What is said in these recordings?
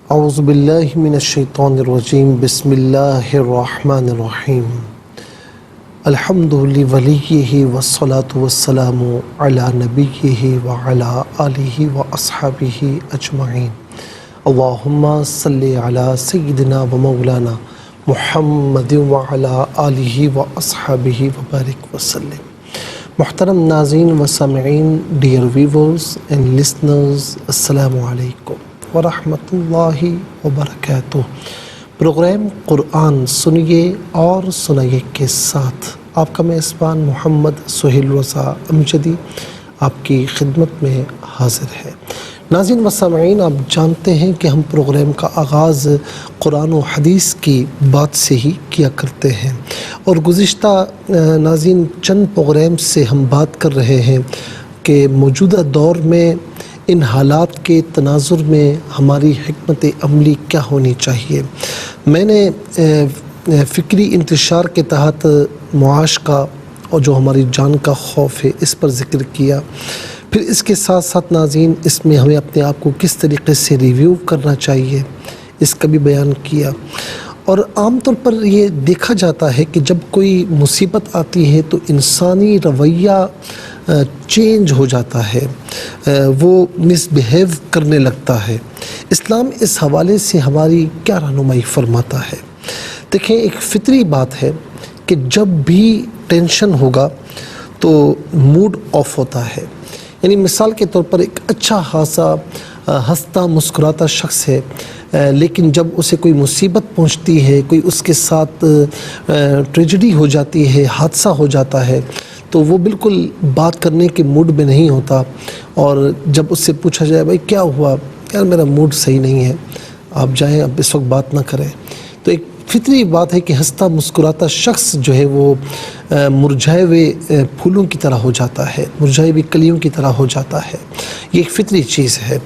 اعوذ باللہ من الشیطان الرجیم بسم اللہ الرحمن الرحیم الحمد لولیہ والصلاة والسلام علی نبیہ وعلی آلہ واصحابہ اجمعین اللہم صلی علی سیدنا و مولانا محمد وعلی آلہ واصحابہ وبارک وسلم۔ محترم ناظرین و سامعین، ڈیئر ویورز اینڈ لسنرز، السلام علیکم ورحمۃ اللہ وبرکاتہ۔ پروگرام قرآن سنیے اور سنائیے کے ساتھ آپ کا میزبان محمد سہیل رضا امجدی آپ کی خدمت میں حاضر ہے۔ ناظرین و سامعین، آپ جانتے ہیں کہ ہم پروگرام کا آغاز قرآن و حدیث کی بات سے ہی کیا کرتے ہیں، اور گزشتہ ناظرین چند پروگرام سے ہم بات کر رہے ہیں کہ موجودہ دور میں ان حالات کے تناظر میں ہماری حکمت عملی کیا ہونی چاہیے۔ میں نے فکری انتشار کے تحت معاش کا اور جو ہماری جان کا خوف ہے اس پر ذکر کیا، پھر اس کے ساتھ ساتھ ناظرین اس میں ہمیں اپنے آپ کو کس طریقے سے ریویو کرنا چاہیے اس کا بھی بیان کیا۔ اور عام طور پر یہ دیکھا جاتا ہے کہ جب کوئی مصیبت آتی ہے تو انسانی رویہ چینج ہو جاتا ہے، وہ مس بیہیو کرنے لگتا ہے۔ اسلام اس حوالے سے ہماری کیا رہنمائی فرماتا ہے؟ دیکھیں، ایک فطری بات ہے کہ جب بھی ٹینشن ہوگا تو موڈ آف ہوتا ہے۔ یعنی مثال کے طور پر ایک اچھا خاصا ہنستا مسکراتا شخص ہے، لیکن جب اسے کوئی مصیبت پہنچتی ہے، کوئی اس کے ساتھ ٹریجڈی ہو جاتی ہے، حادثہ ہو جاتا ہے، تو وہ بالکل بات کرنے کے موڈ میں نہیں ہوتا، اور جب اس سے پوچھا جائے بھائی کیا ہوا، یار میرا موڈ صحیح نہیں ہے، آپ جائیں، اب اس وقت بات نہ کریں، تو ایک فطری بات ہے کہ ہنستا مسکراتا شخص جو ہے وہ مرجھائے ہوئے پھولوں کی طرح ہو جاتا ہے، مرجھائے ہوئی کلیوں کی طرح ہو جاتا ہے۔ یہ ایک فطری چیز ہے،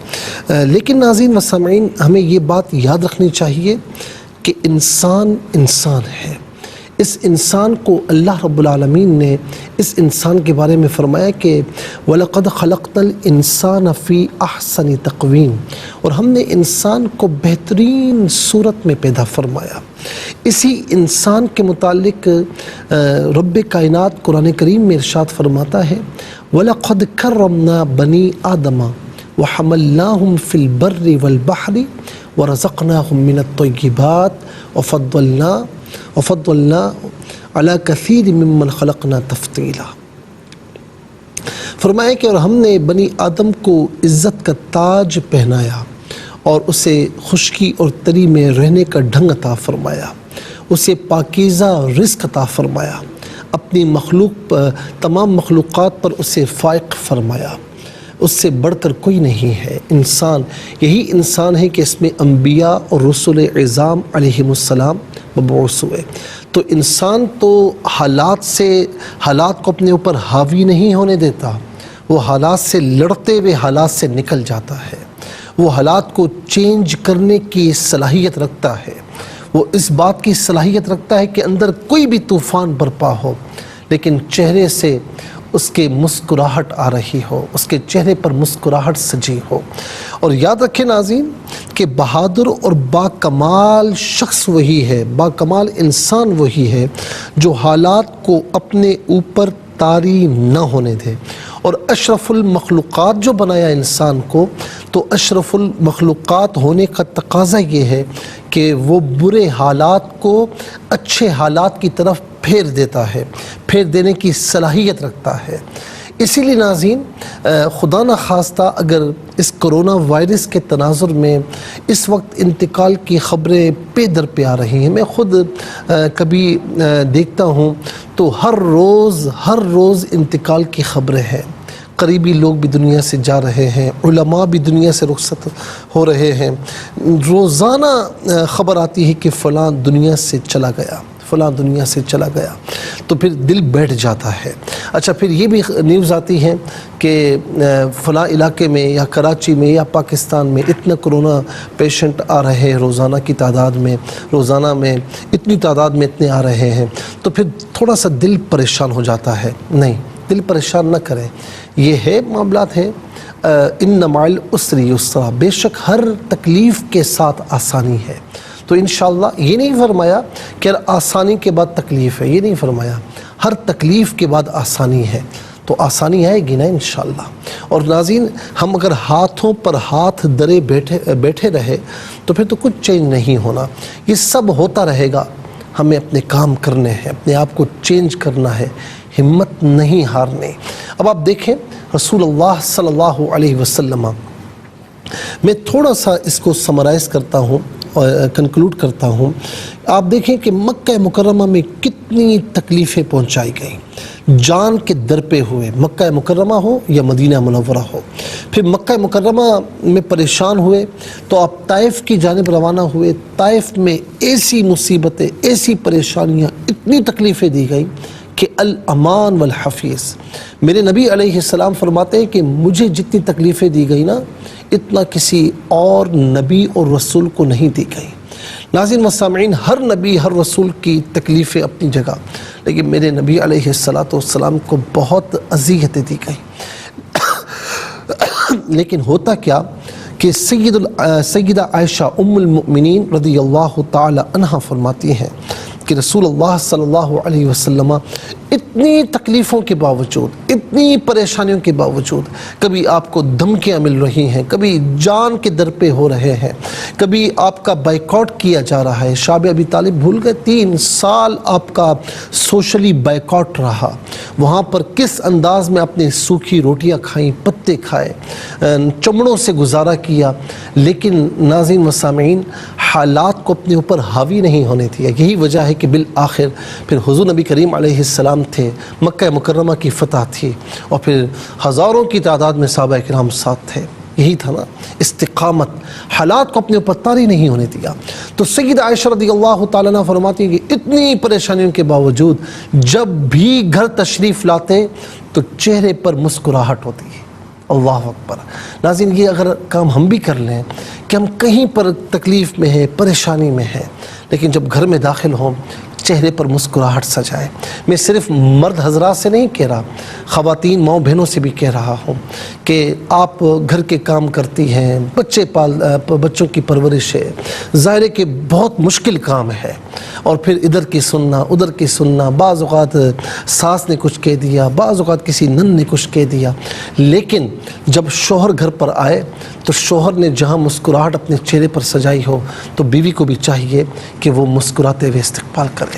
لیکن ناظرین و سامعین ہمیں یہ بات یاد رکھنی چاہیے کہ انسان انسان ہے۔ اس انسان کو اللہ رب العالمین نے اس انسان کے بارے میں فرمایا کہ وَلَقَدْ خَلَقْنَا الْإِنسَانَ فِي أَحْسَنِ تَقْوِيمٍ، اور ہم نے انسان کو بہترین صورت میں پیدا فرمایا۔ اسی انسان کے متعلق رب کائنات قرآن کریم میں ارشاد فرماتا ہے وَلَقَدْ كَرَّمْنَا بَنِي آدَمَ وَحَمَلْنَاهُمْ فِي الْبَرِّ وَالْبَحْرِ وَرَزَقْنَاهُمْ مِنَ الطَّيِّبَاتِ وفضلنا علی کثیر ممن خلقنا تفضیلا۔ فرمایا کہ اور ہم نے بنی آدم کو عزت کا تاج پہنایا اور اسے خشکی اور تری میں رہنے کا ڈھنگ عطا فرمایا، اسے پاکیزہ رزق عطا فرمایا، اپنی مخلوق تمام مخلوقات پر اسے فائق فرمایا، اس سے بڑھ کر کوئی نہیں ہے۔ انسان یہی انسان ہے کہ اس میں انبیاء اور رسول اعظام علیہم السلام مبعوث ہوئے۔ تو انسان تو حالات کو اپنے اوپر حاوی نہیں ہونے دیتا، وہ حالات سے لڑتے ہوئے حالات سے نکل جاتا ہے، وہ حالات کو چینج کرنے کی صلاحیت رکھتا ہے، وہ اس بات کی صلاحیت رکھتا ہے کہ اندر کوئی بھی طوفان برپا ہو لیکن چہرے سے اس کے مسکراہٹ آ رہی ہو، اس کے چہرے پر مسکراہٹ سجی ہو۔ اور یاد رکھیں ناظرین کہ بہادر اور باکمال شخص وہی ہے، باکمال انسان وہی ہے جو حالات کو اپنے اوپر طاری نہ ہونے دے۔ اور اشرف المخلوقات جو بنایا انسان کو، تو اشرف المخلوقات ہونے کا تقاضا یہ ہے کہ وہ برے حالات کو اچھے حالات کی طرف پھیر دیتا ہے، پھیر دینے کی صلاحیت رکھتا ہے۔ اسی لیے ناظرین خدا نہ خواستہ اگر اس کرونا وائرس کے تناظر میں اس وقت انتقال کی خبریں پہ در پہ آ رہی ہیں، میں خود کبھی دیکھتا ہوں تو ہر روز انتقال کی خبریں ہیں، قریبی لوگ بھی دنیا سے جا رہے ہیں، علماء بھی دنیا سے رخصت ہو رہے ہیں، روزانہ خبر آتی ہے کہ فلاں دنیا سے چلا گیا، فلاں دنیا سے چلا گیا، تو پھر دل بیٹھ جاتا ہے۔ اچھا، پھر یہ بھی نیوز آتی ہے کہ فلاں علاقے میں یا کراچی میں یا پاکستان میں اتنا کرونا پیشنٹ آ رہے ہیں، روزانہ کی تعداد میں، روزانہ میں اتنی تعداد میں اتنے آ رہے ہیں، تو پھر تھوڑا سا دل پریشان ہو جاتا ہے۔ نہیں، دل پریشان نہ کریں، یہ ہے معاملات ہیں، ان مع العسر یسرا، بے شک ہر تکلیف کے ساتھ آسانی ہے۔ تو انشاءاللہ یہ نہیں فرمایا کہ آسانی کے بعد تکلیف ہے، یہ نہیں فرمایا، ہر تکلیف کے بعد آسانی ہے، تو آسانی آئے گی نا انشاءاللہ۔ اور ناظرین، ہم اگر ہاتھوں پر ہاتھ درے بیٹھے رہے تو پھر تو کچھ چینج نہیں ہونا، یہ سب ہوتا رہے گا۔ ہمیں اپنے کام کرنے ہیں، اپنے آپ کو چینج کرنا ہے، ہمت نہیں ہارنے۔ اب آپ دیکھیں رسول اللہ صلی اللہ علیہ وسلم، میں تھوڑا سا اس کو سمرائز کرتا ہوں اور کنکلوڈ کرتا ہوں۔ آپ دیکھیں کہ مکہ مکرمہ میں کتنی تکلیفیں پہنچائی گئیں، جان کے در پہ ہوئے، مکہ مکرمہ ہو یا مدینہ منورہ ہو۔ پھر مکہ مکرمہ میں پریشان ہوئے تو آپ طائف کی جانب روانہ ہوئے، طائف میں ایسی مصیبتیں، ایسی پریشانیاں، اتنی تکلیفیں دی گئیں کہ الامان والحفیظ، میرے نبی علیہ السلام فرماتے ہیں کہ مجھے جتنی تکلیفیں دی گئی نا، اتنا کسی اور نبی اور رسول کو نہیں دی گئی۔ ناظرین و سامعین، ہر نبی ہر رسول کی تکلیفیں اپنی جگہ، لیکن میرے نبی علیہ السلام کو بہت اذیتیں دی گئی۔ لیکن ہوتا کیا کہ سیدہ عائشہ ام المؤمنین رضی اللہ تعالی عنہ فرماتی ہیں کہ رسول اللہ صلی اللہ علیہ وسلم اتنی تکلیفوں کے باوجود، اتنی پریشانیوں کے باوجود، کبھی آپ کو دھمکیاں مل رہی ہیں، کبھی جان کے در پہ ہو رہے ہیں، کبھی آپ کا بائیکاٹ کیا جا رہا ہے۔ شعب ابی طالب بھول گئے 3 سال آپ کا سوشلی بائیکاٹ رہا، وہاں پر کس انداز میں آپ نے سوکھی روٹیاں کھائیں، پتے کھائے، چمڑوں سے گزارا کیا، لیکن ناظرین و سامعین حالات کو اپنے اوپر حاوی نہیں ہونے دیا۔ یہی وجہ ہے کہ بالآخر پھر حضور نبی کریم علیہ السلام تھے، مکہ مکرمہ کی فتح تھی، اور پھر ہزاروں کی تعداد میں صحابہ کرام ساتھ تھے۔ یہی تھا نا استقامت، حالات کو اپنے اوپر طاری نہیں ہونے دیا۔ تو سیدہ عائشہ رضی اللہ تعالیٰ عنہ فرماتی ہیں کہ اتنی پریشانیوں کے باوجود جب بھی گھر تشریف لاتے تو چہرے پر مسکراہٹ ہوتی ہے۔ اللہ اکبر۔ ناظرین، یہ اگر کام ہم بھی کر لیں کہ ہم کہیں پر تکلیف میں ہیں، پریشانی میں ہیں، لیکن جب گھر میں داخل ہوں چہرے پر مسکراہٹ سجائے۔ میں صرف مرد حضرات سے نہیں کہہ رہا، خواتین ماؤں بہنوں سے بھی کہہ رہا ہوں کہ آپ گھر کے کام کرتی ہیں، بچوں کی پرورش ہے، ظاہر ہے کہ بہت مشکل کام ہے، اور پھر ادھر کی سننا ادھر کی سننا، بعض اوقات ساس نے کچھ کہہ دیا، بعض اوقات کسی نن نے کچھ کہہ دیا، لیکن جب شوہر گھر پر آئے تو شوہر نے جہاں مسکراہٹ اپنے چہرے پر سجائی ہو تو بیوی کو بھی چاہیے کہ وہ مسکراتے ہوئے استقبال کرے۔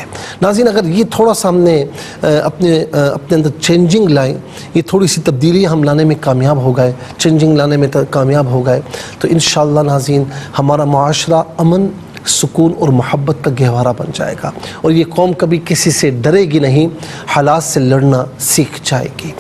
ناظرین، اگر یہ تھوڑا سا ہم نے اپنے اندر چینجنگ لائیں، یہ تھوڑی سی تبدیلی ہم لانے میں کامیاب ہو گئے، چینجنگ لانے میں کامیاب ہو گئے، تو انشاءاللہ ناظرین ہمارا معاشرہ امن، سکون اور محبت کا گہوارہ بن جائے گا، اور یہ قوم کبھی کسی سے ڈرے گی نہیں، حالات سے لڑنا سیکھ جائے گی۔